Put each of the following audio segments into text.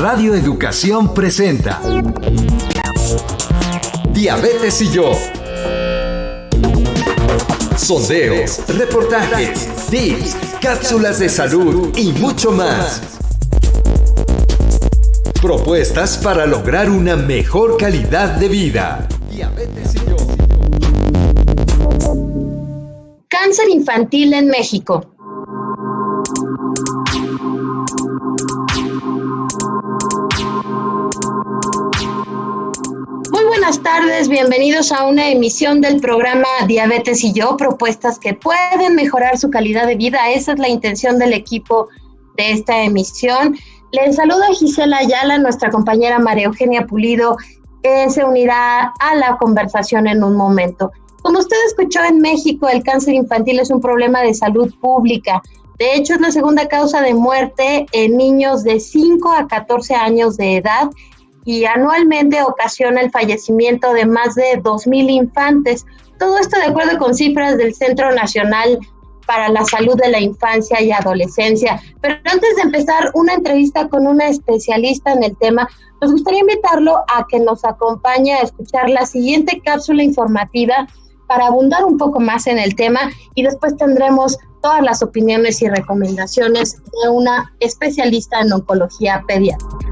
Radio Educación presenta Diabetes y yo. Sondeos, reportajes, tips, cápsulas de salud y mucho más. Propuestas para lograr una mejor calidad de vida. Diabetes y yo. Cáncer infantil en México. Muy buenas tardes, bienvenidos a una emisión del programa Diabetes y yo, propuestas que pueden mejorar su calidad de vida. Esa es la intención del equipo de esta emisión. Les saluda Gisela Ayala, nuestra compañera María Eugenia Pulido, que se unirá a la conversación en un momento. Como usted escuchó, en México el cáncer infantil es un problema de salud pública. De hecho, es la segunda causa de muerte en niños de 5 a 14 años de edad y anualmente ocasiona el fallecimiento de más de 2,000 infantes. Todo esto de acuerdo con cifras del Centro Nacional para la Salud de la Infancia y Adolescencia. Pero antes de empezar una entrevista con una especialista en el tema, nos gustaría invitarlo a que nos acompañe a escuchar la siguiente cápsula informativa para abundar un poco más en el tema, y después tendremos todas las opiniones y recomendaciones de una especialista en oncología pediátrica.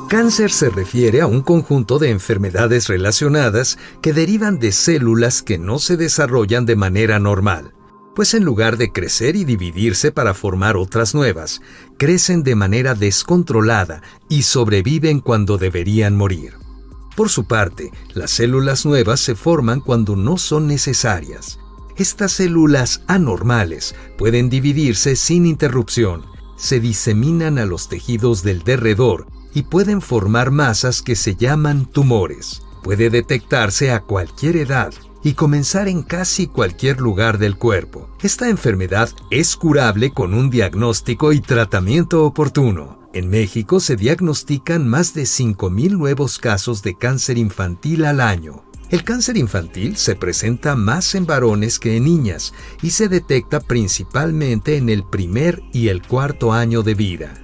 Cáncer se refiere a un conjunto de enfermedades relacionadas que derivan de células que no se desarrollan de manera normal, pues en lugar de crecer y dividirse para formar otras nuevas, crecen de manera descontrolada y sobreviven cuando deberían morir. Por su parte, las células nuevas se forman cuando no son necesarias. Estas células anormales pueden dividirse sin interrupción, se diseminan a los tejidos del derredor y pueden formar masas que se llaman tumores. Puede detectarse a cualquier edad y comenzar en casi cualquier lugar del cuerpo. Esta enfermedad es curable con un diagnóstico y tratamiento oportuno. En México se diagnostican más de 5,000 nuevos casos de cáncer infantil al año. El cáncer infantil se presenta más en varones que en niñas y se detecta principalmente en el primer y el cuarto año de vida.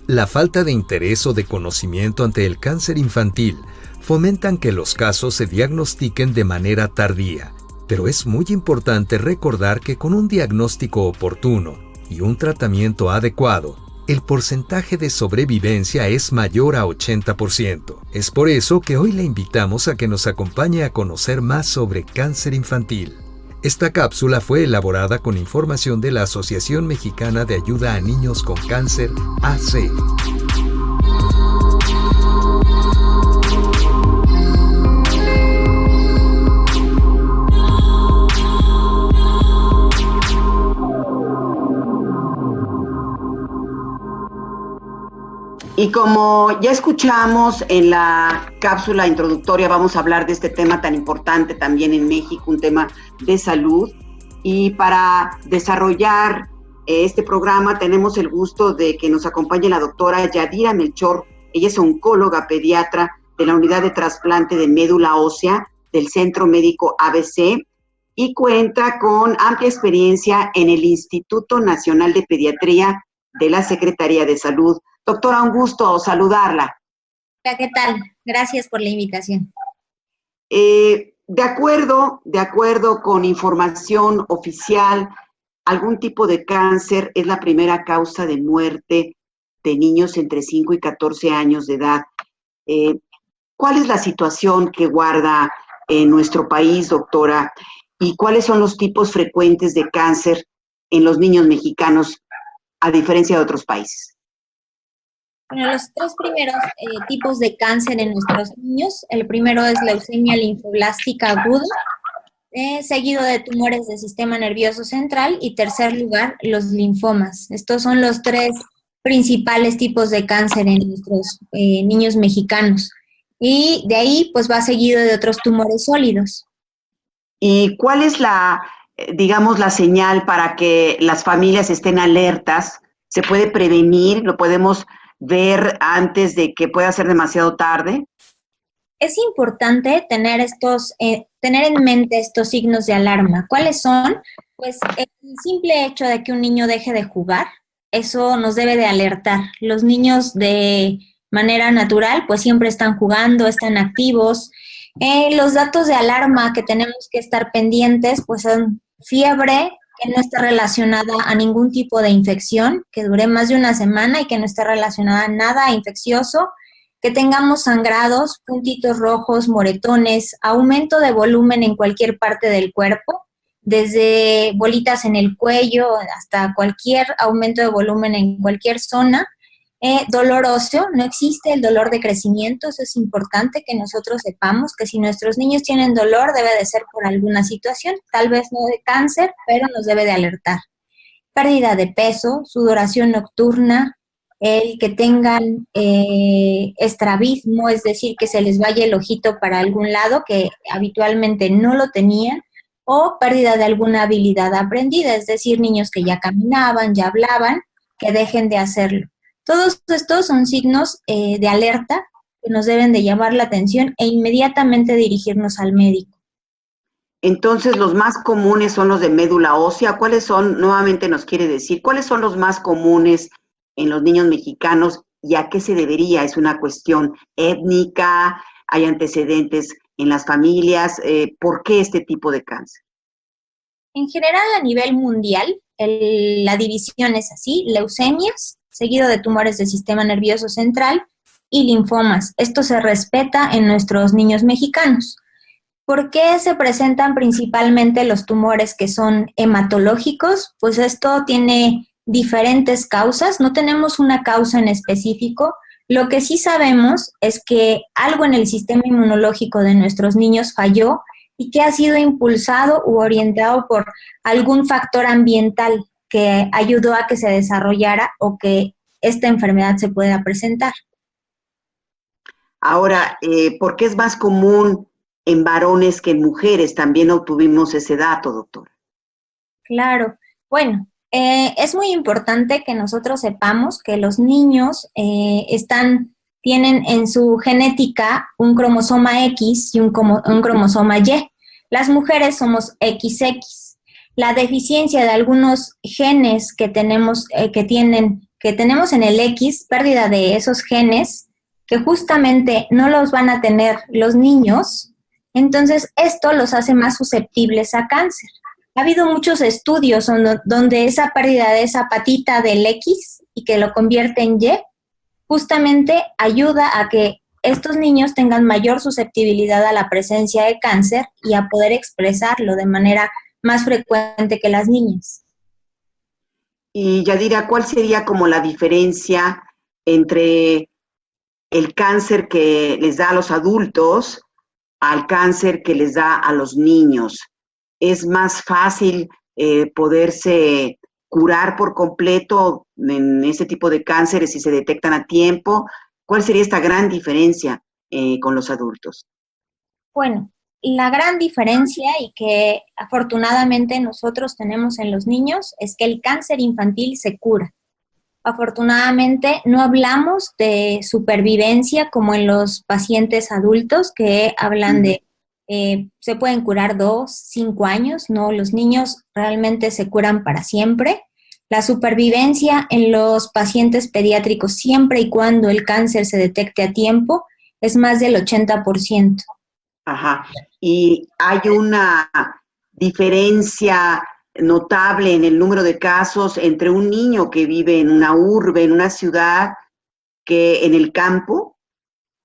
La falta de interés o de conocimiento ante el cáncer infantil fomentan que los casos se diagnostiquen de manera tardía, pero es muy importante recordar que con un diagnóstico oportuno y un tratamiento adecuado, el porcentaje de sobrevivencia es mayor a 80%. Es por eso que hoy le invitamos a que nos acompañe a conocer más sobre cáncer infantil. Esta cápsula fue elaborada con información de la Asociación Mexicana de Ayuda a Niños con Cáncer, AC. Y como ya escuchamos en la cápsula introductoria, vamos a hablar de este tema tan importante también en México, un tema de salud. Y para desarrollar este programa tenemos el gusto de que nos acompañe la doctora Yadira Melchor. Ella es oncóloga pediatra de la Unidad de Trasplante de Médula Ósea del Centro Médico ABC y cuenta con amplia experiencia en el Instituto Nacional de Pediatría de la Secretaría de Salud. Doctora, un gusto saludarla. Hola, ¿qué tal? Gracias por la invitación. De acuerdo con información oficial, algún tipo de cáncer es la primera causa de muerte de niños entre 5 y 14 años de edad. ¿Cuál es la situación que guarda en nuestro país, doctora? ¿Y cuáles son los tipos frecuentes de cáncer en los niños mexicanos, a diferencia de otros países? Bueno, los tres primeros tipos de cáncer en nuestros niños, el primero es leucemia linfoblástica aguda, seguido de tumores del sistema nervioso central y tercer lugar, los linfomas. Estos son los tres principales tipos de cáncer en nuestros niños mexicanos. Y de ahí, pues va seguido de otros tumores sólidos. ¿Y cuál es la señal para que las familias estén alertas? ¿Se puede prevenir? ¿Lo podemos ver antes de que pueda ser demasiado tarde? es importante tener tener en mente estos signos de alarma. ¿Cuáles son? Pues el simple hecho de que un niño deje de jugar, eso nos debe de alertar. Los niños de manera natural, pues siempre están jugando, están activos. Los datos de alarma que tenemos que estar pendientes, pues son fiebre que no está relacionada a ningún tipo de infección, que dure más de una semana y que no esté relacionada a nada infeccioso, que tengamos sangrados, puntitos rojos, moretones, aumento de volumen en cualquier parte del cuerpo, desde bolitas en el cuello hasta cualquier aumento de volumen en cualquier zona. Dolor óseo, no existe el dolor de crecimiento, eso es importante que nosotros sepamos que si nuestros niños tienen dolor debe de ser por alguna situación, tal vez no de cáncer, pero nos debe de alertar. Pérdida de peso, sudoración nocturna, el que tengan estrabismo, es decir, que se les vaya el ojito para algún lado que habitualmente no lo tenían, o pérdida de alguna habilidad aprendida, es decir, niños que ya caminaban, ya hablaban, que dejen de hacerlo. Todos estos son signos de alerta que nos deben de llamar la atención e inmediatamente dirigirnos al médico. Entonces, los más comunes son los de médula ósea. ¿Cuáles son, nuevamente nos quiere decir, cuáles son los más comunes en los niños mexicanos y a qué se debería? ¿Es una cuestión étnica? ¿Hay antecedentes en las familias? ¿Por qué este tipo de cáncer? En general, a nivel mundial, la división es así: leucemias, seguido de tumores del sistema nervioso central, y linfomas. Esto se respeta en nuestros niños mexicanos. ¿Por qué se presentan principalmente los tumores que son hematológicos? Pues esto tiene diferentes causas, no tenemos una causa en específico. Lo que sí sabemos es que algo en el sistema inmunológico de nuestros niños falló y que ha sido impulsado u orientado por algún factor ambiental que ayudó a que se desarrollara o que esta enfermedad se pueda presentar. Ahora, ¿por qué es más común en varones que en mujeres? También obtuvimos ese dato, doctora. Claro. Bueno, es muy importante que nosotros sepamos que los niños tienen en su genética un cromosoma X y un cromosoma Y. Las mujeres somos XX. La deficiencia de algunos genes que tenemos en el X, pérdida de esos genes, que justamente no los van a tener los niños, entonces esto los hace más susceptibles a cáncer. Ha habido muchos estudios donde esa pérdida de esa patita del X y que lo convierte en Y, justamente ayuda a que estos niños tengan mayor susceptibilidad a la presencia de cáncer y a poder expresarlo de manera más frecuente que las niñas. Y Yadira, ¿cuál sería como la diferencia entre el cáncer que les da a los adultos al cáncer que les da a los niños? ¿Es más fácil poderse curar por completo en ese tipo de cánceres si se detectan a tiempo? ¿Cuál sería esta gran diferencia con los adultos? Bueno, la gran diferencia y que afortunadamente nosotros tenemos en los niños es que el cáncer infantil se cura. Afortunadamente no hablamos de supervivencia como en los pacientes adultos que hablan de se pueden curar 2, 5 años. No, los niños realmente se curan para siempre. La supervivencia en los pacientes pediátricos, siempre y cuando el cáncer se detecte a tiempo, es más del 80%. Ajá. ¿Y hay una diferencia notable en el número de casos entre un niño que vive en una urbe, en una ciudad, que en el campo?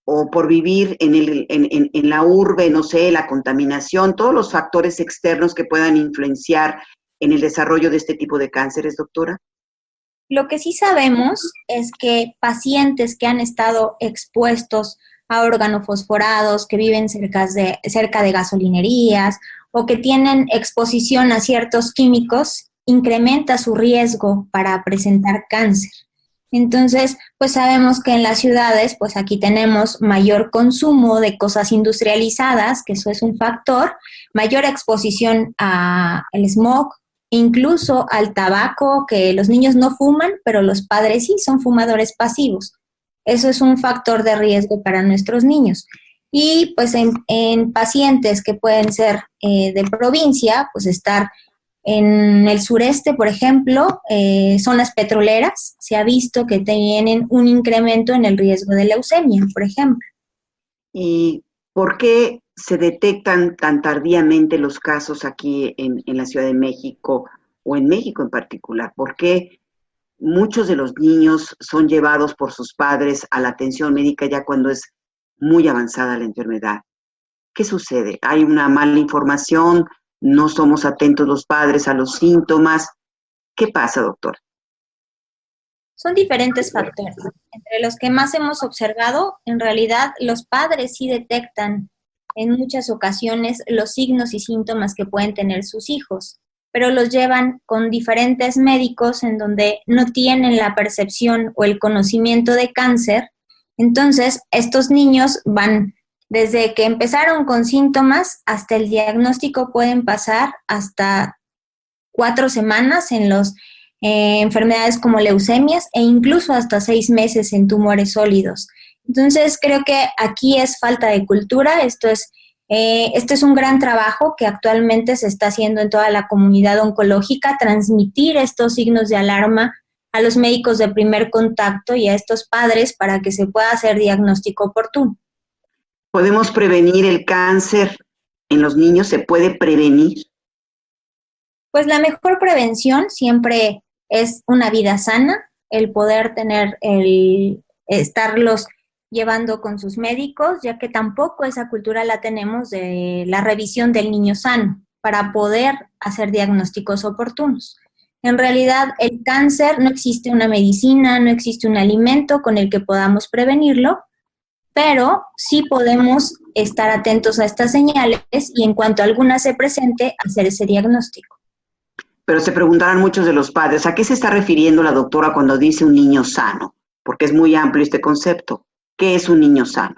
O por vivir en la urbe, no sé, la contaminación, todos los factores externos que puedan influenciar en el desarrollo de este tipo de cánceres, doctora? Lo que sí sabemos es que pacientes que han estado expuestos a organofosforados, que viven cerca de gasolinerías o que tienen exposición a ciertos químicos, incrementa su riesgo para presentar cáncer. Entonces, pues sabemos que en las ciudades, pues aquí tenemos mayor consumo de cosas industrializadas, que eso es un factor, mayor exposición al smog, incluso al tabaco, que los niños no fuman, pero los padres sí son fumadores pasivos. Eso es un factor de riesgo para nuestros niños. Y pues en pacientes que pueden ser de provincia, pues estar en el sureste, por ejemplo, zonas petroleras, se ha visto que tienen un incremento en el riesgo de leucemia, por ejemplo. ¿Y por qué se detectan tan tardíamente los casos aquí en la Ciudad de México o en México en particular? ¿Por qué muchos de los niños son llevados por sus padres a la atención médica ya cuando es muy avanzada la enfermedad? ¿Qué sucede? ¿Hay una mala información? ¿No somos atentos los padres a los síntomas? ¿Qué pasa, doctor? Son diferentes factores. Entre los que más hemos observado, en realidad los padres sí detectan en muchas ocasiones los signos y síntomas que pueden tener sus hijos, pero los llevan con diferentes médicos en donde no tienen la percepción o el conocimiento de cáncer. Entonces, estos niños van desde que empezaron con síntomas hasta el diagnóstico, pueden pasar hasta 4 semanas en los enfermedades como leucemias e incluso hasta 6 meses en tumores sólidos. Entonces, creo que aquí es falta de cultura. Este es un gran trabajo que actualmente se está haciendo en toda la comunidad oncológica, transmitir estos signos de alarma a los médicos de primer contacto y a estos padres para que se pueda hacer diagnóstico oportuno. ¿Podemos prevenir el cáncer en los niños? ¿Se puede prevenir? Pues la mejor prevención siempre es una vida sana, el poder estarlos llevando con sus médicos, ya que tampoco esa cultura la tenemos de la revisión del niño sano para poder hacer diagnósticos oportunos. En realidad, el cáncer no existe una medicina, no existe un alimento con el que podamos prevenirlo, pero sí podemos estar atentos a estas señales y en cuanto alguna se presente, hacer ese diagnóstico. Pero se preguntarán muchos de los padres, ¿a qué se está refiriendo la doctora cuando dice un niño sano? Porque es muy amplio este concepto. ¿Qué es un niño sano?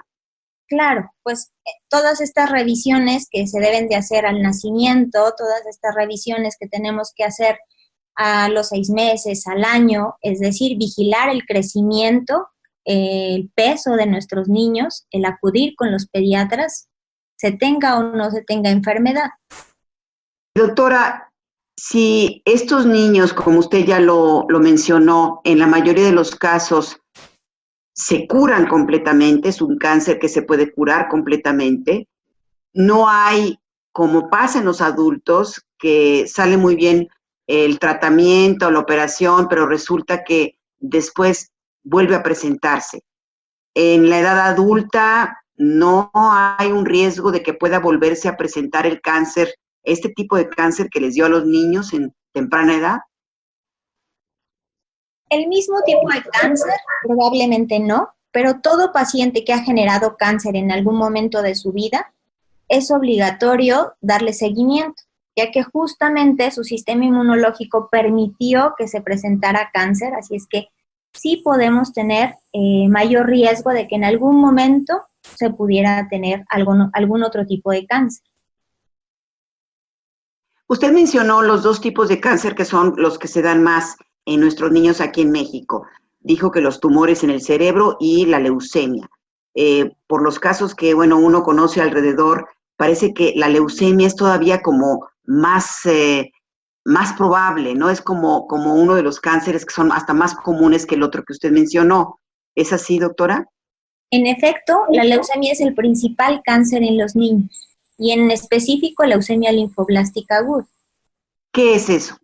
Claro, pues todas estas revisiones que se deben de hacer al nacimiento, todas estas revisiones que tenemos que hacer a los 6 meses, al año, es decir, vigilar el crecimiento, el peso de nuestros niños, el acudir con los pediatras, se tenga o no se tenga enfermedad. Doctora, si estos niños, como usted ya lo mencionó, en la mayoría de los casos se curan completamente, es un cáncer que se puede curar completamente, no hay, como pasa en los adultos, que sale muy bien el tratamiento, la operación, pero resulta que después vuelve a presentarse. En la edad adulta no hay un riesgo de que pueda volverse a presentar el cáncer, este tipo de cáncer que les dio a los niños en temprana edad. El mismo tipo de cáncer, probablemente no, pero todo paciente que ha generado cáncer en algún momento de su vida, es obligatorio darle seguimiento, ya que justamente su sistema inmunológico permitió que se presentara cáncer, así es que sí podemos tener mayor riesgo de que en algún momento se pudiera tener algún otro tipo de cáncer. Usted mencionó los 2 tipos de cáncer que son los que se dan más en nuestros niños aquí en México. Dijo que los tumores en el cerebro y la leucemia. Por los casos que, bueno, uno conoce alrededor, parece que la leucemia es todavía como más probable, ¿no? Es como uno de los cánceres que son hasta más comunes que el otro que usted mencionó. ¿Es así, doctora? En efecto, la leucemia es el principal cáncer en los niños y en específico leucemia linfoblástica aguda. ¿Qué es eso?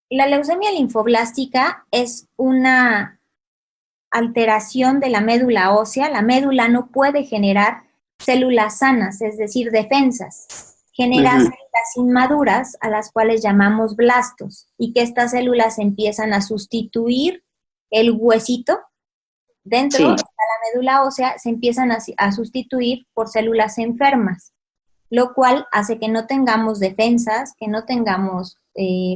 La leucemia linfoblástica es una alteración de la médula ósea. La médula no puede generar células sanas, es decir, defensas. Genera células inmaduras a las cuales llamamos blastos y que estas células empiezan a sustituir el huesito. Dentro de la médula ósea se empiezan a sustituir por células enfermas, lo cual hace que no tengamos defensas, que no tengamos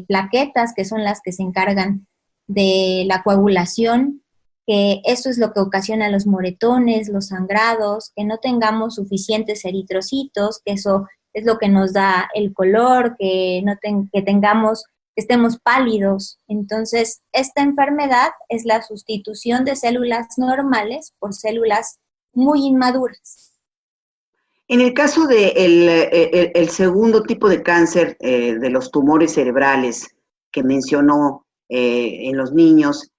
plaquetas, que son las que se encargan de la coagulación, que eso es lo que ocasiona los moretones, los sangrados, que no tengamos suficientes eritrocitos, que eso es lo que nos da el color, que estemos pálidos. Entonces, esta enfermedad es la sustitución de células normales por células muy inmaduras. En el caso de el segundo tipo de cáncer, de los tumores cerebrales que mencionó en los niños,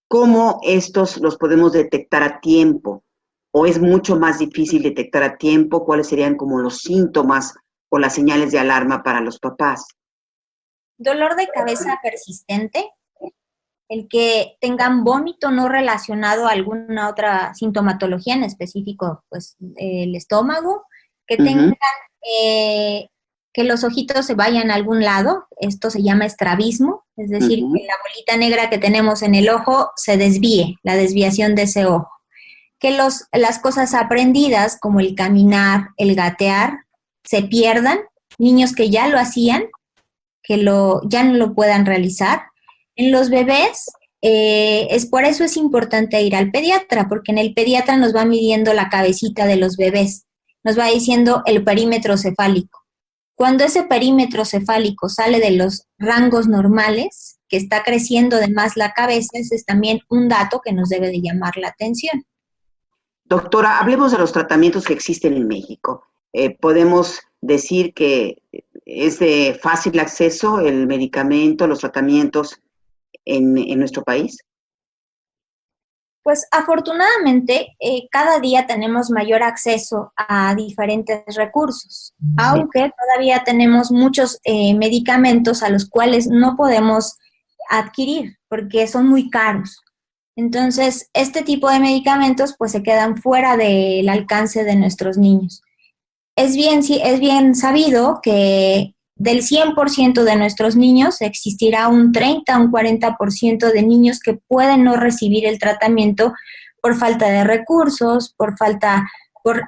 ¿cómo estos los podemos detectar a tiempo? ¿O es mucho más difícil detectar a tiempo? ¿Cuáles serían como los síntomas o las señales de alarma para los papás? Dolor de cabeza persistente, el que tengan vómito no relacionado a alguna otra sintomatología, en específico, pues el estómago, que tengan que los ojitos se vayan a algún lado, esto se llama estrabismo, es decir, que la bolita negra que tenemos en el ojo se desvíe, la desviación de ese ojo. Que las cosas aprendidas, como el caminar, el gatear, se pierdan, niños que ya lo hacían, ya no lo puedan realizar. En los bebés, por eso es importante ir al pediatra, porque en el pediatra nos va midiendo la cabecita de los bebés, nos va diciendo el perímetro cefálico. Cuando ese perímetro cefálico sale de los rangos normales, que está creciendo de más la cabeza, ese es también un dato que nos debe de llamar la atención. Doctora, hablemos de los tratamientos que existen en México. ¿Podemos decir que es de fácil acceso el medicamento, los tratamientos en nuestro país? Pues afortunadamente cada día tenemos mayor acceso a diferentes recursos, aunque todavía tenemos muchos medicamentos a los cuales no podemos adquirir porque son muy caros. Entonces, este tipo de medicamentos pues se quedan fuera del alcance de nuestros niños. Es bien sabido que del 100% de nuestros niños existirá un 30, un 40% de niños que pueden no recibir el tratamiento por falta de recursos, por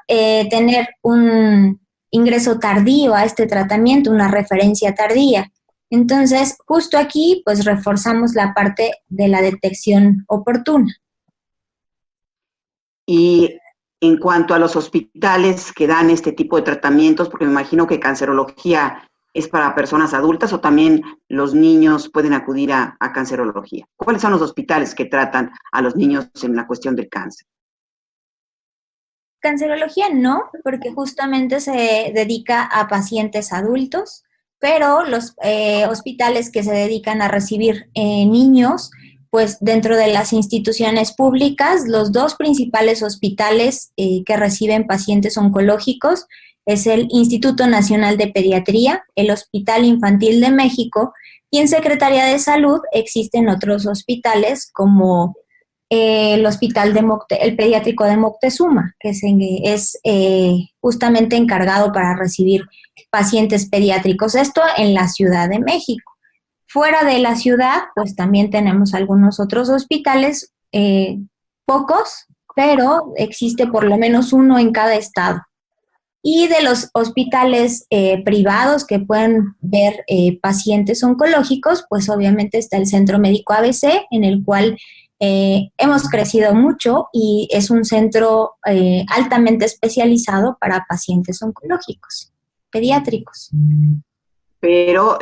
tener un ingreso tardío a este tratamiento, una referencia tardía. Entonces, justo aquí, pues reforzamos la parte de la detección oportuna. Y en cuanto a los hospitales que dan este tipo de tratamientos, porque me imagino que cancerología es para personas adultas o también los niños pueden acudir a cancerología. ¿Cuáles son los hospitales que tratan a los niños en la cuestión del cáncer? Cancerología no, porque justamente se dedica a pacientes adultos, pero los hospitales que se dedican a recibir niños, pues dentro de las instituciones públicas, los dos principales hospitales que reciben pacientes oncológicos es el Instituto Nacional de Pediatría, el Hospital Infantil de México, y en Secretaría de Salud existen otros hospitales como el el pediátrico de Moctezuma, que es justamente encargado para recibir pacientes pediátricos. Esto en la Ciudad de México. Fuera de la ciudad, pues también tenemos algunos otros hospitales, pocos, pero existe por lo menos uno en cada estado. Y de los hospitales privados que pueden ver pacientes oncológicos, pues obviamente está el Centro Médico ABC, en el cual hemos crecido mucho y es un centro altamente especializado para pacientes oncológicos, pediátricos. Pero,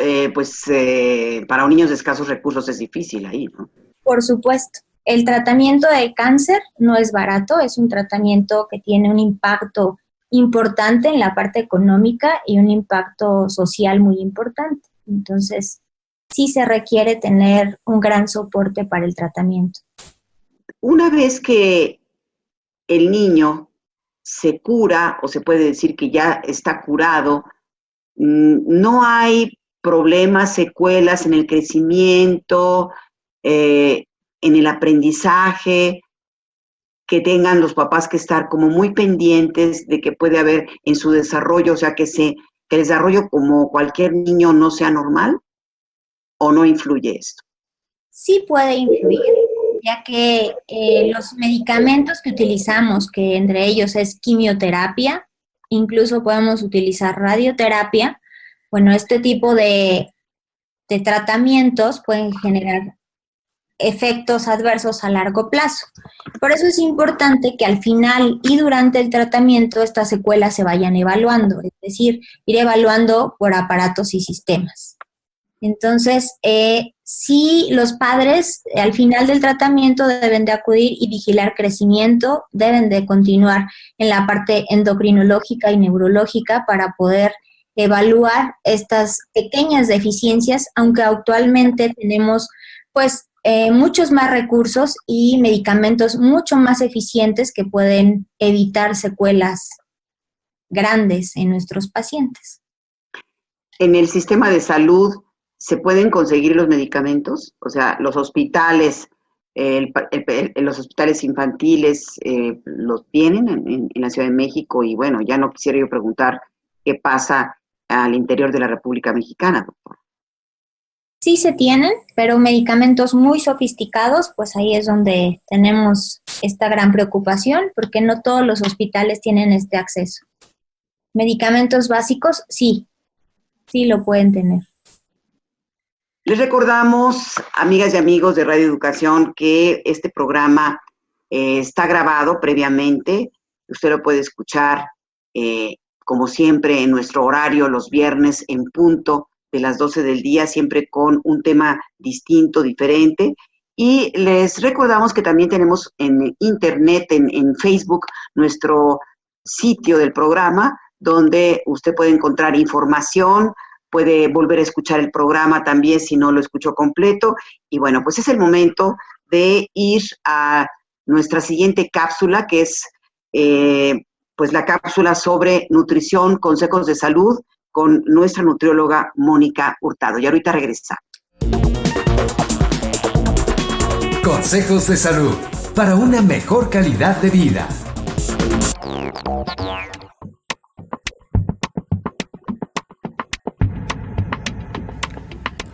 para niños de escasos recursos es difícil ahí, ¿no? Por supuesto. El tratamiento del cáncer no es barato, es un tratamiento que tiene un impacto importante en la parte económica y un impacto social muy importante. Entonces, sí se requiere tener un gran soporte para el tratamiento. Una vez que el niño se cura, o se puede decir que ya está curado, no hay problemas, secuelas en el crecimiento, en el aprendizaje, que tengan los papás que estar como muy pendientes de que puede haber en su desarrollo, o sea, que el desarrollo como cualquier niño no sea normal, ¿o no influye esto? Sí puede influir, ya que los medicamentos que utilizamos, que entre ellos es quimioterapia, incluso podemos utilizar radioterapia, bueno, este tipo de tratamientos pueden generar efectos adversos a largo plazo. Por eso es importante que al final y durante el tratamiento estas secuelas se vayan evaluando, es decir, ir evaluando por aparatos y sistemas. Entonces, Sí, los padres al final del tratamiento deben de acudir y vigilar crecimiento, deben de continuar en la parte endocrinológica y neurológica para poder evaluar estas pequeñas deficiencias, aunque actualmente tenemos pues muchos más recursos y medicamentos mucho más eficientes que pueden evitar secuelas grandes en nuestros pacientes. En el sistema de salud, ¿se pueden conseguir los medicamentos? O sea, los hospitales, los hospitales infantiles los tienen en la Ciudad de México, y bueno, ya no quisiera yo preguntar qué pasa al interior de la República Mexicana, doctor. Sí se tienen, pero medicamentos muy sofisticados, pues ahí es donde tenemos esta gran preocupación, porque no todos los hospitales tienen este acceso. Medicamentos básicos, sí lo pueden tener. Les recordamos, amigas y amigos de Radio Educación, que este programa está grabado previamente. Usted lo puede escuchar, como siempre, en nuestro horario, los viernes en punto de las 12 del día, siempre con un tema distinto, diferente. Y les recordamos que también tenemos en internet, en Facebook, nuestro sitio del programa, donde usted puede encontrar información, puede volver a escuchar el programa también si no lo escuchó completo. Y bueno, pues es el momento de ir a nuestra siguiente cápsula, que es pues la cápsula sobre nutrición, consejos de salud, con nuestra nutrióloga Mónica Hurtado. Y ahorita regresamos. Consejos de salud para una mejor calidad de vida.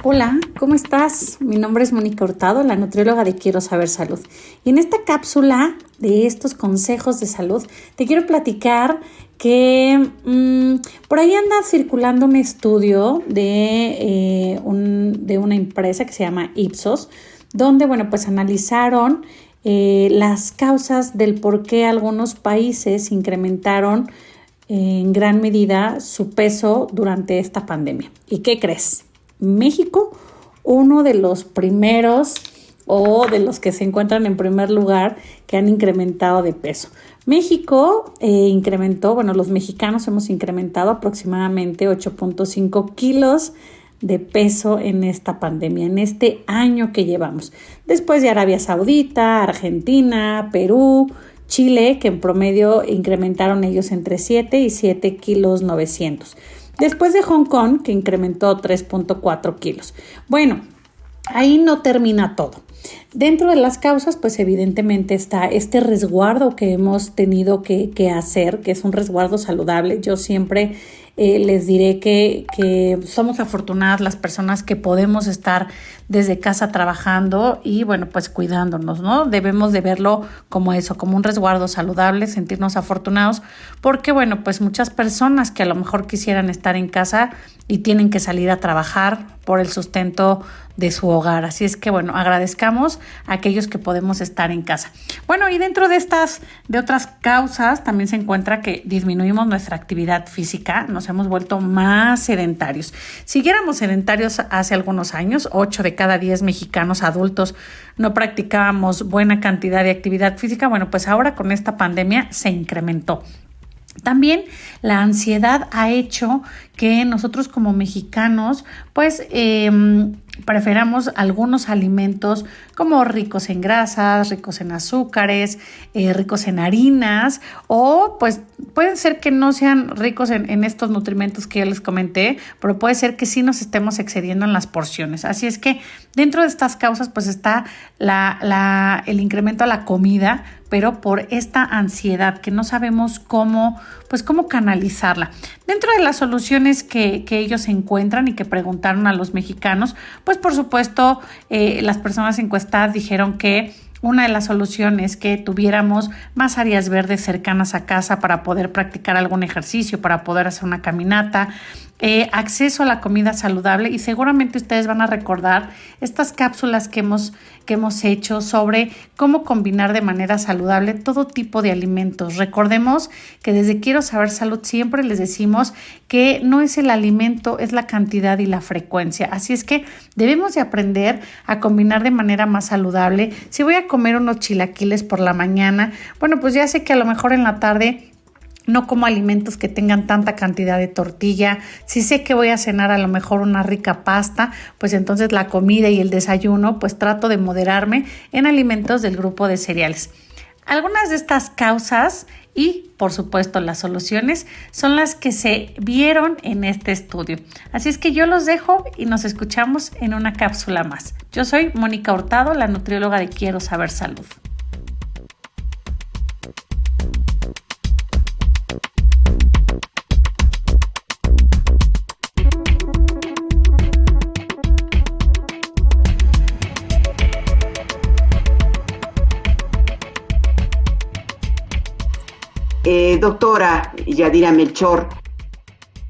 Hola, ¿cómo estás? Mi nombre es Mónica Hurtado, la nutrióloga de Quiero Saber Salud. Y en esta cápsula de estos consejos de salud, te quiero platicar que por ahí anda circulando un estudio de una empresa que se llama Ipsos, donde, bueno, pues analizaron las causas del por qué algunos países incrementaron en gran medida su peso durante esta pandemia. ¿Y qué crees? México, uno de los primeros o de los que se encuentran en primer lugar que han incrementado de peso. México incrementó, bueno, los mexicanos hemos incrementado aproximadamente 8.5 kilos de peso en esta pandemia, en este año que llevamos. Después de Arabia Saudita, Argentina, Perú, Chile, que en promedio incrementaron ellos entre 7 y 7 kilos 900. Después de Hong Kong, que incrementó 3.4 kilos. Bueno, ahí no termina todo. Dentro de las causas, pues evidentemente está este resguardo que hemos tenido que hacer, que es un resguardo saludable. Yo siempre les diré que somos afortunadas las personas que podemos estar desde casa trabajando y, bueno, pues cuidándonos, ¿no? Debemos de verlo como eso, como un resguardo saludable, sentirnos afortunados, porque, bueno, pues muchas personas que a lo mejor quisieran estar en casa y tienen que salir a trabajar por el sustento de su hogar. Así es que, bueno, agradezcamos a aquellos que podemos estar en casa. Bueno, y dentro de otras causas también se encuentra que disminuimos nuestra actividad física, nos hemos vuelto más sedentarios. Si siguiéramos sedentarios hace algunos años, 8 de cada 10 mexicanos adultos no practicábamos buena cantidad de actividad física. Bueno, pues ahora con esta pandemia se incrementó. También la ansiedad ha hecho que nosotros como mexicanos pues preferamos algunos alimentos como ricos en grasas, ricos en azúcares, ricos en harinas, o pues pueden ser que no sean ricos en estos nutrimentos que yo les comenté, pero puede ser que sí nos estemos excediendo en las porciones. Así es que dentro de estas causas pues está el incremento a la comida, pero por esta ansiedad que no sabemos cómo canalizarla. Dentro de las soluciones que ellos encuentran y que preguntaron a los mexicanos, pues por supuesto las personas encuestadas dijeron que una de las soluciones es que tuviéramos más áreas verdes cercanas a casa para poder practicar algún ejercicio, para poder hacer una caminata, acceso a la comida saludable, y seguramente ustedes van a recordar estas cápsulas que hemos hecho sobre cómo combinar de manera saludable todo tipo de alimentos. Recordemos que desde Quiero Saber Salud siempre les decimos que no es el alimento, es la cantidad y la frecuencia. Así es que debemos de aprender a combinar de manera más saludable. Si voy a comer unos chilaquiles por la mañana, bueno, pues ya sé que a lo mejor en la tarde no como alimentos que tengan tanta cantidad de tortilla. Si sé que voy a cenar a lo mejor una rica pasta, pues entonces la comida y el desayuno, pues trato de moderarme en alimentos del grupo de cereales. Algunas de estas causas y, por supuesto, las soluciones son las que se vieron en este estudio. Así es que yo los dejo y nos escuchamos en una cápsula más. Yo soy Mónica Hurtado, la nutrióloga de Quiero Saber Salud. Doctora Yadira Melchor,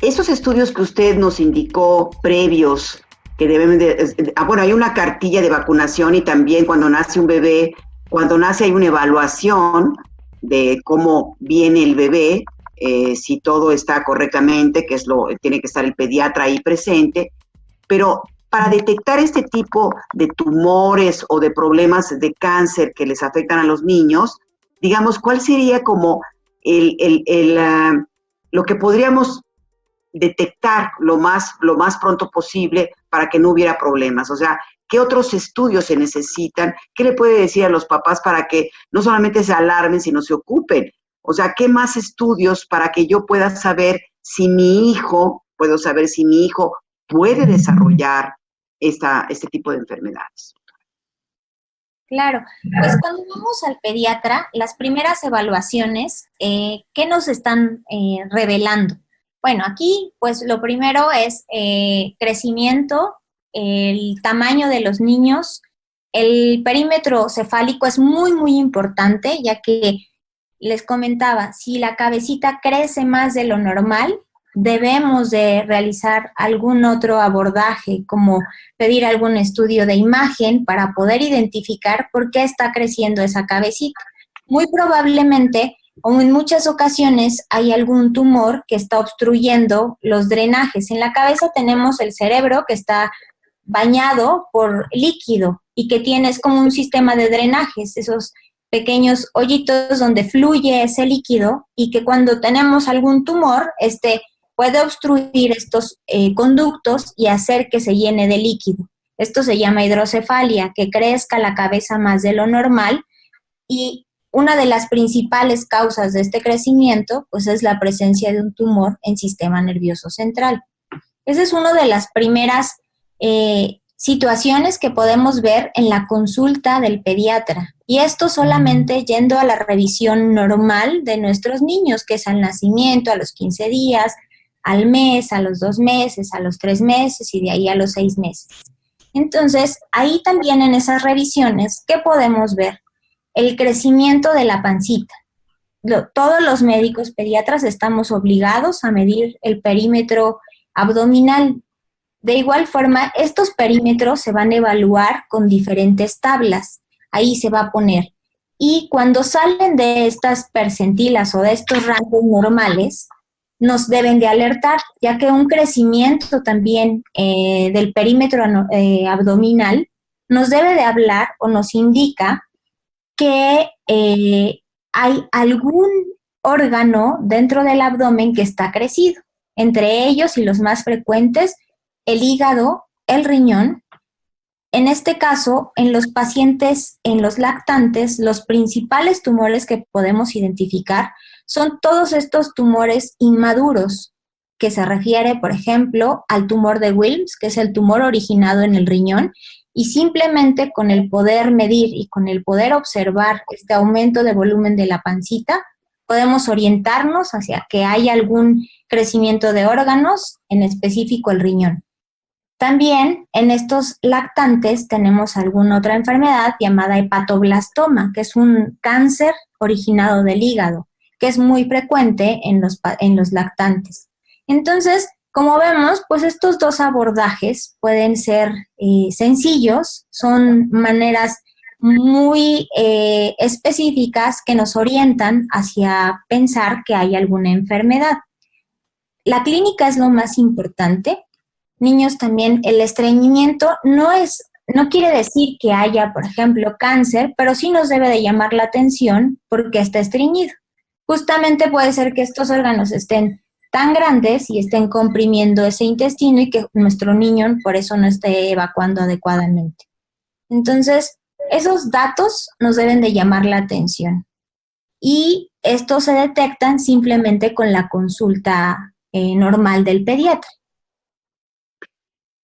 esos estudios que usted nos indicó previos, que deben bueno, hay una cartilla de vacunación y también cuando nace un bebé, cuando nace hay una evaluación de cómo viene el bebé, si todo está correctamente, tiene que estar el pediatra ahí presente, pero para detectar este tipo de tumores o de problemas de cáncer que les afectan a los niños, digamos, ¿cuál sería como lo que podríamos detectar lo más pronto posible para que no hubiera problemas? O sea, ¿qué otros estudios se necesitan? ¿Qué le puede decir a los papás para que no solamente se alarmen, sino se ocupen? O sea, ¿qué más estudios para que yo pueda saber si mi hijo puede desarrollar este tipo de enfermedades? Claro, pues cuando vamos al pediatra, las primeras evaluaciones, ¿qué nos están revelando? Bueno, aquí pues lo primero es crecimiento, el tamaño de los niños, el perímetro cefálico es muy, muy importante, ya que les comentaba, si la cabecita crece más de lo normal, debemos de realizar algún otro abordaje, como pedir algún estudio de imagen para poder identificar por qué está creciendo esa cabecita. Muy probablemente, o en muchas ocasiones, hay algún tumor que está obstruyendo los drenajes. En la cabeza tenemos el cerebro que está bañado por líquido y que tiene, es como un sistema de drenajes, esos pequeños hoyitos donde fluye ese líquido, y que cuando tenemos algún tumor, puede obstruir estos conductos y hacer que se llene de líquido. Esto se llama hidrocefalia, que crezca la cabeza más de lo normal, y una de las principales causas de este crecimiento pues es la presencia de un tumor en sistema nervioso central. Esa es una de las primeras situaciones que podemos ver en la consulta del pediatra. Y esto solamente yendo a la revisión normal de nuestros niños, que es al nacimiento, a los 15 días, al mes, a los 2 meses, a los 3 meses y de ahí a los 6 meses. Entonces, ahí también en esas revisiones, ¿qué podemos ver? El crecimiento de la pancita. Todos los médicos pediatras estamos obligados a medir el perímetro abdominal. De igual forma, estos perímetros se van a evaluar con diferentes tablas. Ahí se va a poner. Y cuando salen de estas percentilas o de estos rangos normales, nos deben de alertar, ya que un crecimiento también del perímetro abdominal nos debe de hablar o nos indica que hay algún órgano dentro del abdomen que está crecido. Entre ellos y los más frecuentes, el hígado, el riñón. En este caso, en los pacientes, en los lactantes, los principales tumores que podemos identificar son todos estos tumores inmaduros, que se refiere, por ejemplo, al tumor de Wilms, que es el tumor originado en el riñón, y simplemente con el poder medir y con el poder observar este aumento de volumen de la pancita, podemos orientarnos hacia que haya algún crecimiento de órganos, en específico el riñón. También en estos lactantes tenemos alguna otra enfermedad llamada hepatoblastoma, que es un cáncer originado del hígado, que es muy frecuente en los lactantes. Entonces, Como vemos, pues estos dos abordajes pueden ser sencillos, son maneras muy específicas que nos orientan hacia pensar que hay alguna enfermedad. La clínica es lo más importante. Niños también, el estreñimiento no quiere decir que haya, por ejemplo, cáncer, pero sí nos debe de llamar la atención porque está estreñido. Justamente puede ser que estos órganos estén tan grandes y estén comprimiendo ese intestino y que nuestro niño por eso no esté evacuando adecuadamente. Entonces, esos datos nos deben de llamar la atención. Y estos se detectan simplemente con la consulta normal del pediatra.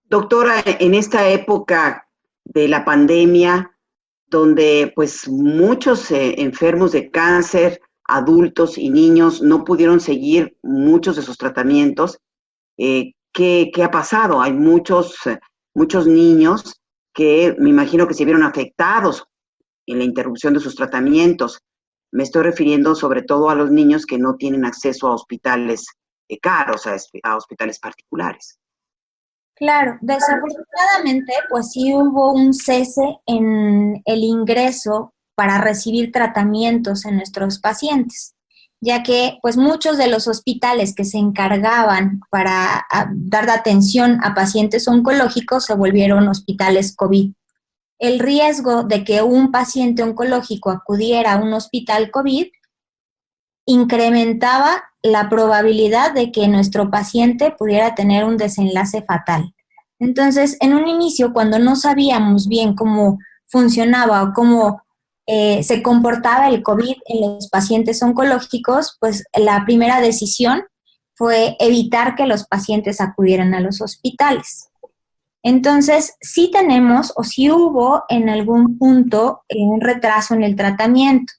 Doctora, en esta época de la pandemia, donde pues muchos enfermos de cáncer, adultos y niños no pudieron seguir muchos de sus tratamientos, ¿qué ha pasado? Hay muchos niños que me imagino que se vieron afectados en la interrupción de sus tratamientos. Me estoy refiriendo sobre todo a los niños que no tienen acceso a hospitales caros, a hospitales particulares. Claro, desafortunadamente, pues sí hubo un cese en el ingreso para recibir tratamientos en nuestros pacientes, ya que pues muchos de los hospitales que se encargaban para dar atención a pacientes oncológicos se volvieron hospitales COVID. El riesgo de que un paciente oncológico acudiera a un hospital COVID incrementaba la probabilidad de que nuestro paciente pudiera tener un desenlace fatal. Entonces, en un inicio, cuando no sabíamos bien cómo funcionaba o cómo se comportaba el COVID en los pacientes oncológicos, pues la primera decisión fue evitar que los pacientes acudieran a los hospitales. Entonces, sí tenemos o sí hubo en algún punto un retraso en el tratamiento,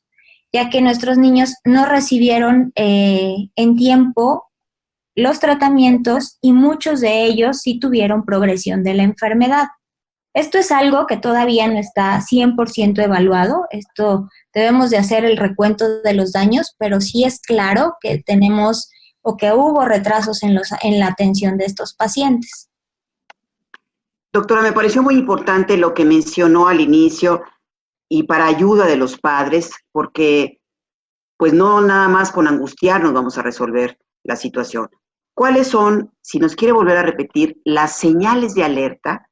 ya que nuestros niños no recibieron en tiempo los tratamientos y muchos de ellos sí tuvieron progresión de la enfermedad. Esto es algo que todavía no está 100% evaluado. Esto debemos de hacer el recuento de los daños, pero sí es claro que tenemos o que hubo retrasos en la atención de estos pacientes. Doctora, me pareció muy importante lo que mencionó al inicio y para ayuda de los padres, porque pues no nada más con angustiarnos vamos a resolver la situación. ¿Cuáles son, si nos quiere volver a repetir, las señales de alerta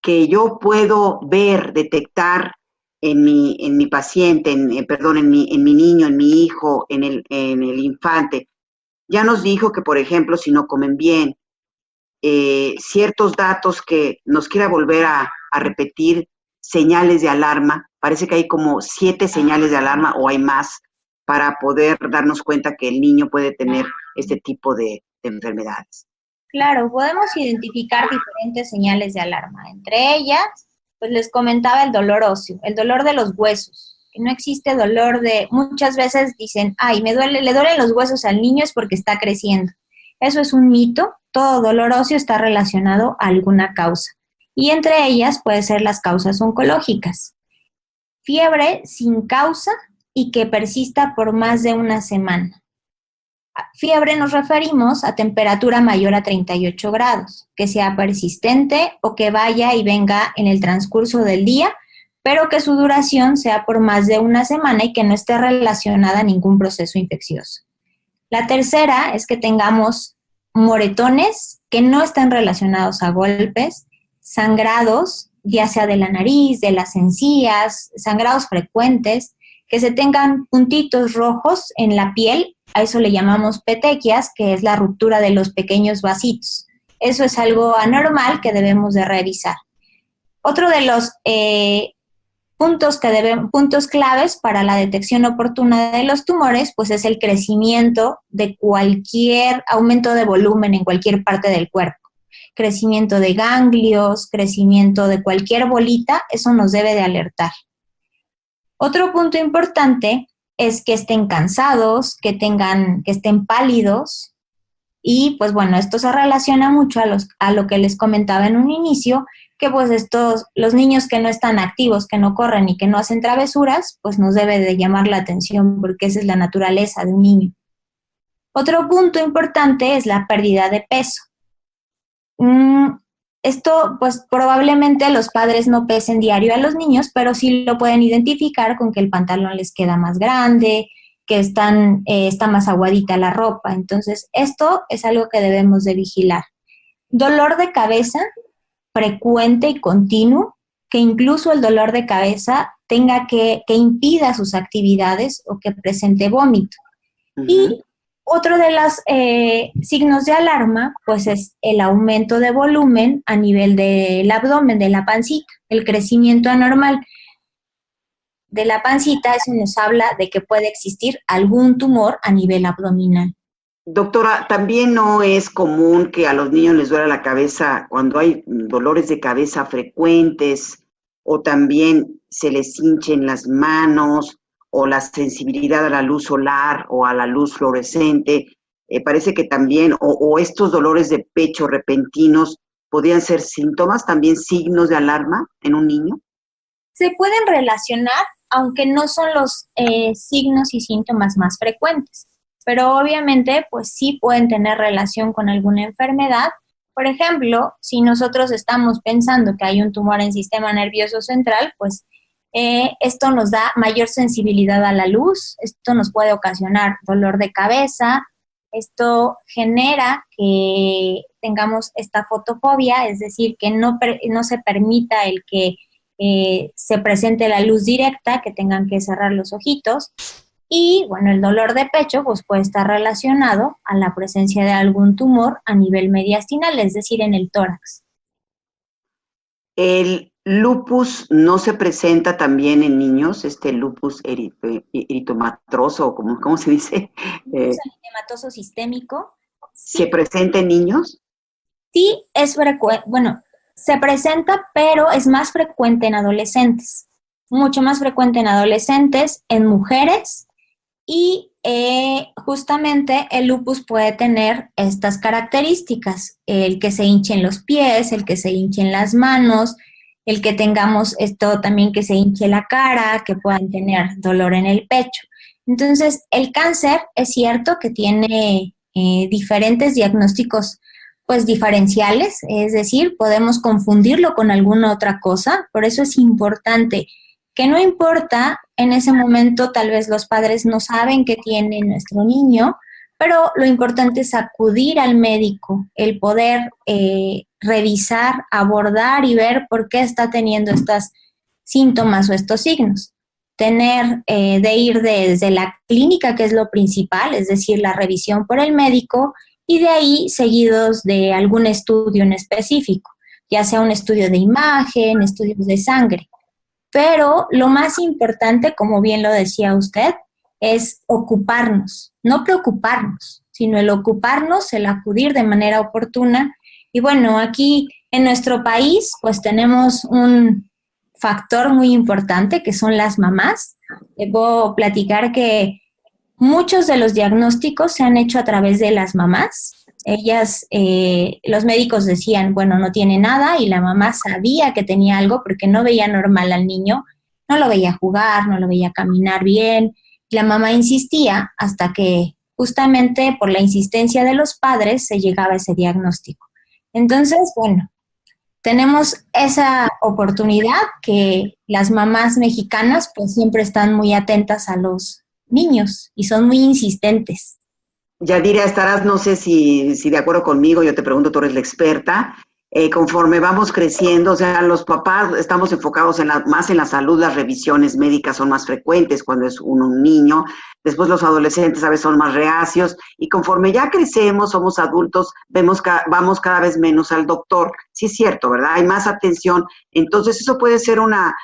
que yo puedo ver, detectar en mi paciente, en mi niño, en mi hijo, en el infante? Ya nos dijo que, por ejemplo, si no comen bien, ciertos datos que nos quiera volver a repetir, señales de alarma. Parece que hay como 7 señales de alarma o hay más para poder darnos cuenta que el niño puede tener este tipo de enfermedades. Claro, podemos identificar diferentes señales de alarma. Entre ellas, pues les comentaba el dolor óseo, el dolor de los huesos. Que no existe dolor muchas veces dicen, ay, le duelen los huesos al niño es porque está creciendo. Eso es un mito. Todo dolor óseo está relacionado a alguna causa. Y entre ellas pueden ser las causas oncológicas. Fiebre sin causa y que persista por más de una semana. Fiebre nos referimos a temperatura mayor a 38 grados, que sea persistente o que vaya y venga en el transcurso del día, pero que su duración sea por más de una semana y que no esté relacionada a ningún proceso infeccioso. La tercera es que tengamos moretones que no estén relacionados a golpes, sangrados, ya sea de la nariz, de las encías, sangrados frecuentes, que se tengan puntitos rojos en la piel, a eso le llamamos petequias, que es la ruptura de los pequeños vasitos. Eso es algo anormal que debemos de revisar. Otro de los puntos claves para la detección oportuna de los tumores, pues es el crecimiento de cualquier aumento de volumen en cualquier parte del cuerpo. Crecimiento de ganglios, crecimiento de cualquier bolita, eso nos debe de alertar. Otro punto importante es que estén cansados, que estén pálidos y pues bueno, esto se relaciona mucho a lo que les comentaba en un inicio, que pues los niños que no están activos, que no corren y que no hacen travesuras, pues nos debe de llamar la atención porque esa es la naturaleza de un niño. Otro punto importante es la pérdida de peso. Esto, pues probablemente los padres no pesen diario a los niños, pero sí lo pueden identificar con que el pantalón les queda más grande, que está más aguadita la ropa. Entonces, esto es algo que debemos de vigilar. Dolor de cabeza frecuente y continuo, que incluso el dolor de cabeza tenga que impida sus actividades o que presente vómito. Uh-huh. Y otro de los signos de alarma, pues es el aumento de volumen a nivel del abdomen, de la pancita, el crecimiento anormal de la pancita. Eso nos habla de que puede existir algún tumor a nivel abdominal. Doctora, también no es común que a los niños les duela la cabeza cuando hay dolores de cabeza frecuentes, o también se les hinchen las manos, o la sensibilidad a la luz solar o a la luz fluorescente. Parece que también, o estos dolores de pecho repentinos podrían ser síntomas, también signos de alarma en un niño. Se pueden relacionar, aunque no son los signos y síntomas más frecuentes, pero obviamente pues sí pueden tener relación con alguna enfermedad. Por ejemplo, si nosotros estamos pensando que hay un tumor en el sistema nervioso central, pues esto nos da mayor sensibilidad a la luz, esto nos puede ocasionar dolor de cabeza, esto genera que tengamos esta fotofobia, es decir, que no se permita el que se presente la luz directa, que tengan que cerrar los ojitos. Y bueno, el dolor de pecho pues puede estar relacionado a la presencia de algún tumor a nivel mediastinal, es decir, en el tórax. El lupus no se presenta también en niños, lupus eritematoso, ¿cómo se dice? Lupus eritematoso sistémico. ¿Se presenta en niños? Sí, es frecuente, bueno, se presenta, pero es más frecuente en adolescentes, mucho más frecuente en adolescentes, en mujeres, y justamente el lupus puede tener estas características, el que se hinchen los pies, el que se hinchen las manos, el que tengamos esto también que se hinche la cara, que puedan tener dolor en el pecho. Entonces, el cáncer es cierto que tiene diferentes diagnósticos pues diferenciales, es decir, podemos confundirlo con alguna otra cosa, por eso es importante que no importa, en ese momento tal vez los padres no saben qué tiene nuestro niño, pero lo importante es acudir al médico, el poder revisar, abordar y ver por qué está teniendo estos síntomas o estos signos. Tener de ir desde la clínica, que es lo principal, es decir, la revisión por el médico, y de ahí seguidos de algún estudio en específico, ya sea un estudio de imagen, estudios de sangre. Pero lo más importante, como bien lo decía usted, es ocuparnos, no preocuparnos, sino el ocuparnos, el acudir de manera oportuna. Y bueno, aquí en nuestro país, pues tenemos un factor muy importante que son las mamás. Debo platicar que muchos de los diagnósticos se han hecho a través de las mamás. Ellas, los médicos decían, bueno, no tiene nada, y la mamá sabía que tenía algo porque no veía normal al niño, no lo veía jugar, no lo veía caminar bien. La mamá insistía hasta que justamente por la insistencia de los padres se llegaba a ese diagnóstico. Entonces, bueno, tenemos esa oportunidad que las mamás mexicanas pues siempre están muy atentas a los niños y son muy insistentes. Yadira, estarás, no sé si de acuerdo conmigo, yo te pregunto, tú eres la experta, conforme vamos creciendo, o sea, los papás estamos enfocados más en la salud, las revisiones médicas son más frecuentes cuando es un niño, después los adolescentes a veces son más reacios, y conforme ya crecemos, somos adultos, vamos cada vez menos al doctor. Sí es cierto, ¿verdad? Hay más atención, entonces eso puede ser una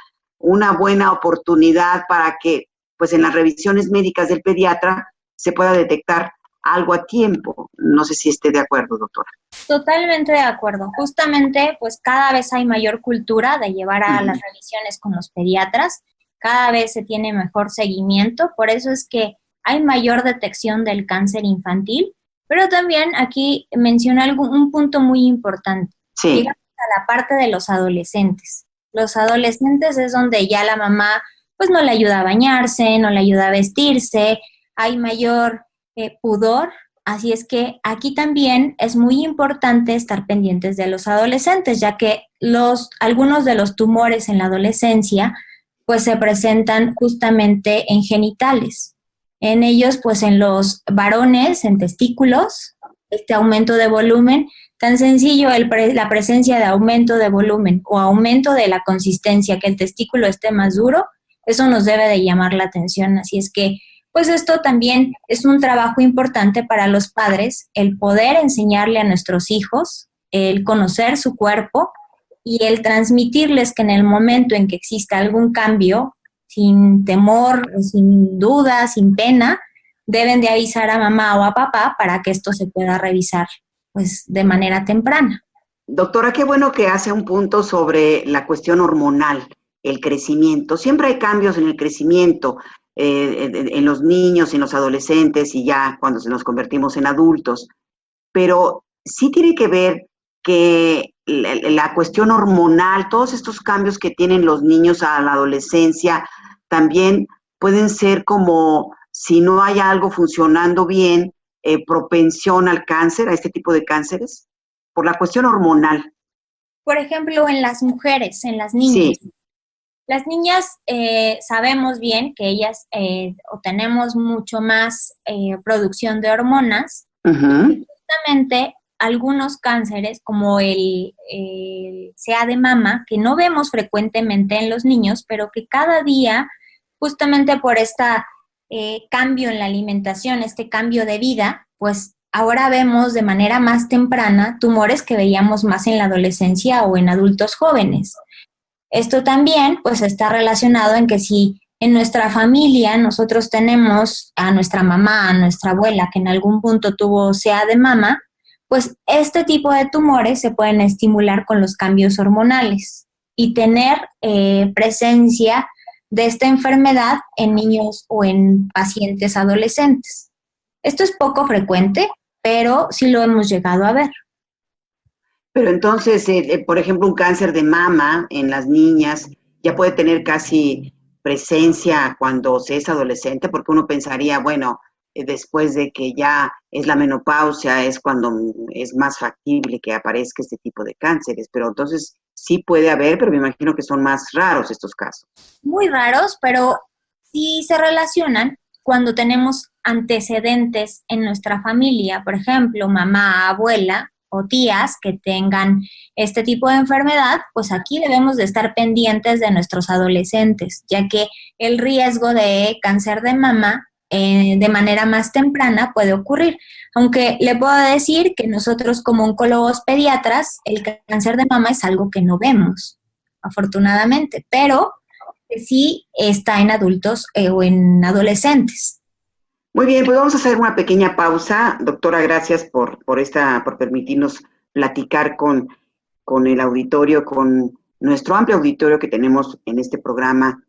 buena oportunidad para que, pues en las revisiones médicas del pediatra se pueda detectar algo a tiempo. No sé si esté de acuerdo, doctora. Totalmente de acuerdo. Justamente, pues cada vez hay mayor cultura de llevar a las revisiones con los pediatras, cada vez se tiene mejor seguimiento, por eso es que hay mayor detección del cáncer infantil, pero también aquí menciona un punto muy importante. Sí. Llegamos a la parte de los adolescentes. Los adolescentes es donde ya la mamá pues no le ayuda a bañarse, no le ayuda a vestirse, hay mayor pudor Así es que aquí también es muy importante estar pendientes de los adolescentes, ya que algunos de los tumores en la adolescencia pues se presentan justamente en genitales. En ellos, pues en los varones, en testículos, este aumento de volumen, tan sencillo la presencia de aumento de volumen o aumento de la consistencia, que el testículo esté más duro, eso nos debe de llamar la atención. Así es que, pues esto también es un trabajo importante para los padres, el poder enseñarle a nuestros hijos, el conocer su cuerpo y el transmitirles que en el momento en que exista algún cambio, sin temor, sin duda, sin pena, deben de avisar a mamá o a papá para que esto se pueda revisar pues de manera temprana. Doctora, qué bueno que hace un punto sobre la cuestión hormonal, el crecimiento. Siempre hay cambios en el crecimiento, en los niños, en los adolescentes y ya cuando nos convertimos en adultos. Pero sí tiene que ver que la cuestión hormonal, todos estos cambios que tienen los niños a la adolescencia, también pueden ser como, si no hay algo funcionando bien, propensión al cáncer, a este tipo de cánceres, por la cuestión hormonal. Por ejemplo, en las mujeres, en las niñas. Sí. Las niñas sabemos bien que ellas tenemos mucho más producción de hormonas. Uh-huh. Justamente algunos cánceres, como el CA de mama, que no vemos frecuentemente en los niños, pero que cada día, justamente por este cambio en la alimentación, este cambio de vida, pues ahora vemos de manera más temprana tumores que veíamos más en la adolescencia o en adultos jóvenes. Esto también pues está relacionado en que si en nuestra familia nosotros tenemos a nuestra mamá, a nuestra abuela que en algún punto tuvo CA de mama, pues este tipo de tumores se pueden estimular con los cambios hormonales y tener presencia de esta enfermedad en niños o en pacientes adolescentes. Esto es poco frecuente, pero sí lo hemos llegado a ver. Pero entonces, por ejemplo, un cáncer de mama en las niñas ya puede tener casi presencia cuando se es adolescente, porque uno pensaría, bueno, después de que ya es la menopausia es cuando es más factible que aparezca este tipo de cánceres, pero entonces sí puede haber, pero me imagino que son más raros estos casos. Muy raros, pero sí se relacionan cuando tenemos antecedentes en nuestra familia, por ejemplo, mamá, abuela o tías que tengan este tipo de enfermedad, pues aquí debemos de estar pendientes de nuestros adolescentes, ya que el riesgo de cáncer de mama de manera más temprana puede ocurrir. Aunque le puedo decir que nosotros como oncólogos pediatras, el cáncer de mama es algo que no vemos, afortunadamente, pero que sí está en adultos o en adolescentes. Muy bien, pues vamos a hacer una pequeña pausa. Doctora, gracias por permitirnos platicar con el auditorio, con nuestro amplio auditorio que tenemos en este programa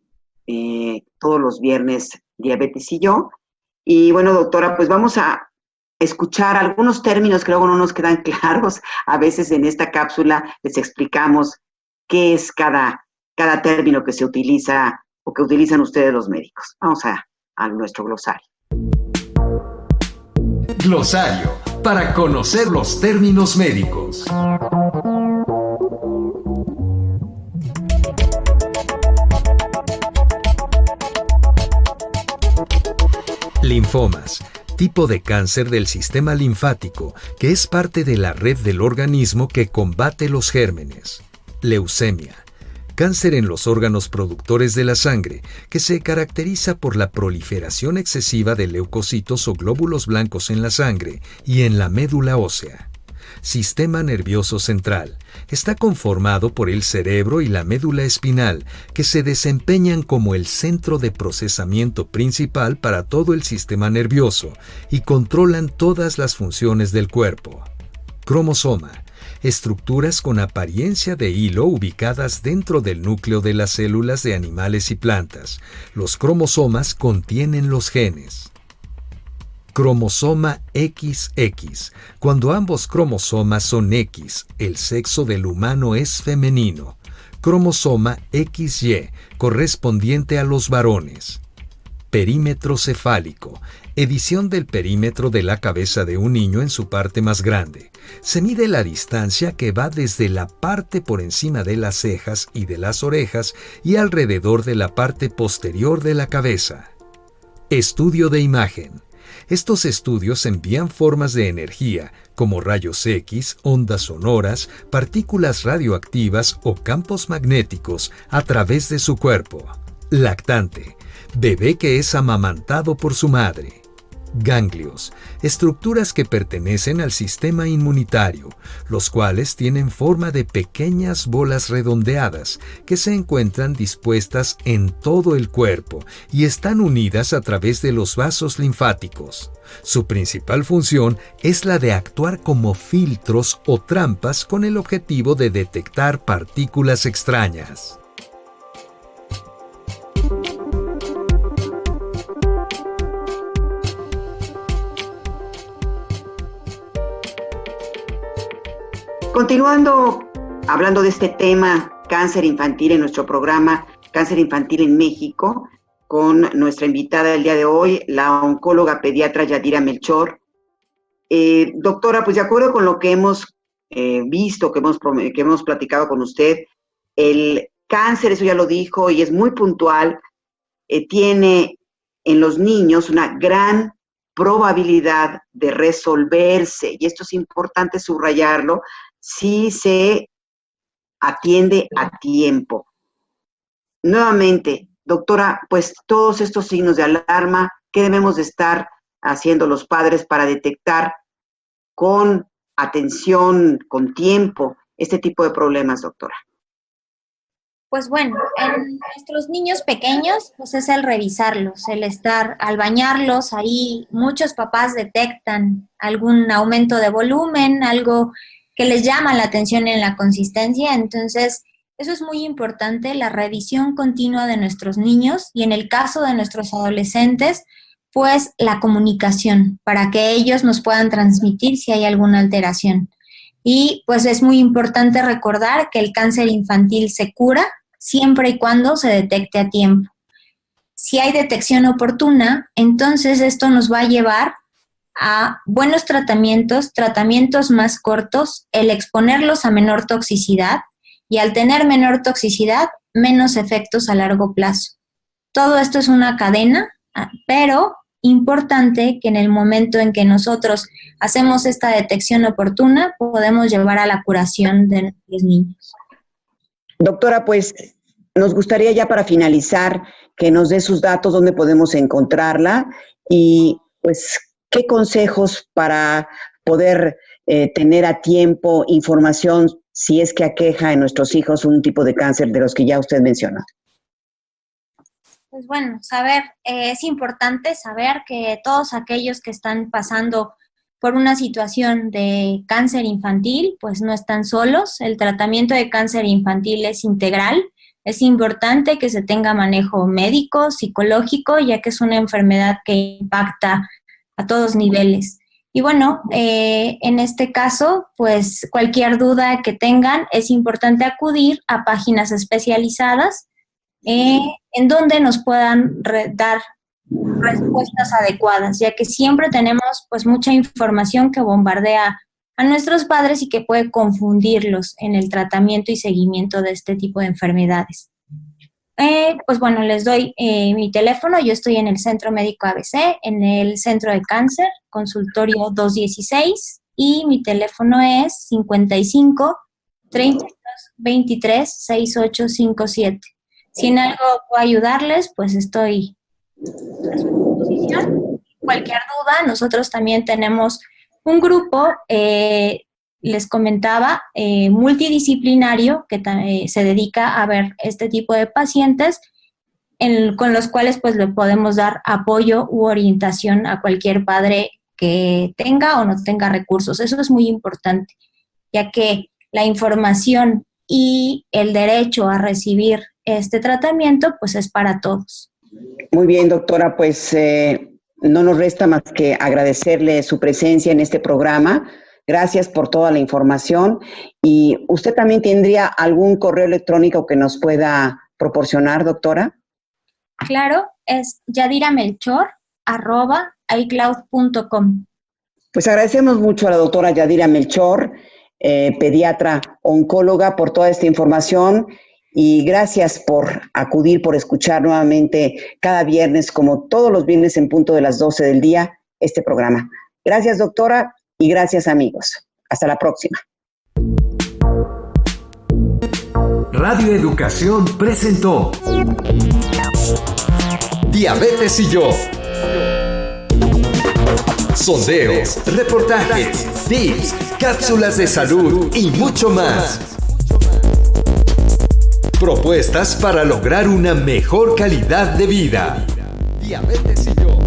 todos los viernes, Diabetes y Yo. Y bueno, doctora, pues vamos a escuchar algunos términos que luego no nos quedan claros. A veces en esta cápsula les explicamos qué es cada término que se utiliza o que utilizan ustedes los médicos. Vamos a nuestro glosario. Glosario, para conocer los términos médicos. Linfomas, tipo de cáncer del sistema linfático, que es parte de la red del organismo que combate los gérmenes. Leucemia, cáncer en los órganos productores de la sangre, que se caracteriza por la proliferación excesiva de leucocitos o glóbulos blancos en la sangre y en la médula ósea. Sistema nervioso central. Está conformado por el cerebro y la médula espinal, que se desempeñan como el centro de procesamiento principal para todo el sistema nervioso y controlan todas las funciones del cuerpo. Cromosoma. Estructuras con apariencia de hilo ubicadas dentro del núcleo de las células de animales y plantas. Los cromosomas contienen los genes. Cromosoma XX. Cuando ambos cromosomas son X, el sexo del humano es femenino. Cromosoma XY, correspondiente a los varones. Perímetro cefálico, edición del perímetro de la cabeza de un niño en su parte más grande. Se mide la distancia que va desde la parte por encima de las cejas y de las orejas y alrededor de la parte posterior de la cabeza. Estudio de imagen. Estos estudios envían formas de energía, como rayos X, ondas sonoras, partículas radioactivas o campos magnéticos a través de su cuerpo. Lactante. Bebé que es amamantado por su madre. Ganglios, estructuras que pertenecen al sistema inmunitario, los cuales tienen forma de pequeñas bolas redondeadas que se encuentran dispuestas en todo el cuerpo y están unidas a través de los vasos linfáticos. Su principal función es la de actuar como filtros o trampas con el objetivo de detectar partículas extrañas. Continuando hablando de este tema, cáncer infantil, en nuestro programa Cáncer Infantil en México, con nuestra invitada del día de hoy, la oncóloga pediatra Yadira Melchor. Doctora, pues de acuerdo con lo que hemos visto, que hemos platicado con usted, el cáncer, eso ya lo dijo y es muy puntual, tiene en los niños una gran probabilidad de resolverse, y esto es importante subrayarlo, si se atiende a tiempo. Nuevamente, doctora, pues todos estos signos de alarma, ¿qué debemos de estar haciendo los padres para detectar con atención, con tiempo, este tipo de problemas, doctora? Pues bueno, en nuestros niños pequeños, pues es el revisarlos, el estar, al bañarlos, ahí muchos papás detectan algún aumento de volumen, algo que les llama la atención en la consistencia, entonces eso es muy importante, la revisión continua de nuestros niños y en el caso de nuestros adolescentes, pues la comunicación para que ellos nos puedan transmitir si hay alguna alteración. Y pues es muy importante recordar que el cáncer infantil se cura siempre y cuando se detecte a tiempo. Si hay detección oportuna, entonces esto nos va a llevar a buenos tratamientos, tratamientos más cortos, el exponerlos a menor toxicidad y al tener menor toxicidad, menos efectos a largo plazo. Todo esto es una cadena, pero importante que en el momento en que nosotros hacemos esta detección oportuna, podemos llevar a la curación de los niños. Doctora, pues nos gustaría ya para finalizar que nos dé sus datos, dónde podemos encontrarla y pues qué consejos para poder tener a tiempo información si es que aqueja en nuestros hijos un tipo de cáncer de los que ya usted mencionó. Pues bueno, es importante saber que todos aquellos que están pasando por una situación de cáncer infantil, pues no están solos. El tratamiento de cáncer infantil es integral. Es importante que se tenga manejo médico, psicológico, ya que es una enfermedad que impacta a todos niveles. Y bueno, en este caso, pues cualquier duda que tengan, es importante acudir a páginas especializadas en donde nos puedan dar respuestas adecuadas, ya que siempre tenemos pues mucha información que bombardea a nuestros padres y que puede confundirlos en el tratamiento y seguimiento de este tipo de enfermedades. Pues bueno, les doy mi teléfono. Yo estoy en el Centro Médico ABC, en el Centro de Cáncer, consultorio 216, y mi teléfono es 55 32 23 6857. Si en algo puedo ayudarles, pues estoy a su disposición. Cualquier duda, nosotros también tenemos un grupo, les comentaba, multidisciplinario que se dedica a ver este tipo de pacientes con los cuales pues le podemos dar apoyo u orientación a cualquier padre que tenga o no tenga recursos. Eso es muy importante, ya que la información y el derecho a recibir este tratamiento pues es para todos. Muy bien, doctora, pues no nos resta más que agradecerle su presencia en este programa. Gracias por toda la información. ¿Y usted también tendría algún correo electrónico que nos pueda proporcionar, doctora? Claro, es yadiramelchor@icloud.com. Pues agradecemos mucho a la doctora Yadira Melchor, pediatra oncóloga, por toda esta información y gracias por acudir, por escuchar nuevamente cada viernes, como todos los viernes en punto de las 12 del día, este programa. Gracias, doctora, y gracias, amigos. Hasta la próxima. Radio Educación presentó Diabetes y yo. Sondeos, reportajes, tips, cápsulas de salud y mucho más. Propuestas para lograr una mejor calidad de vida. Diabetes y yo.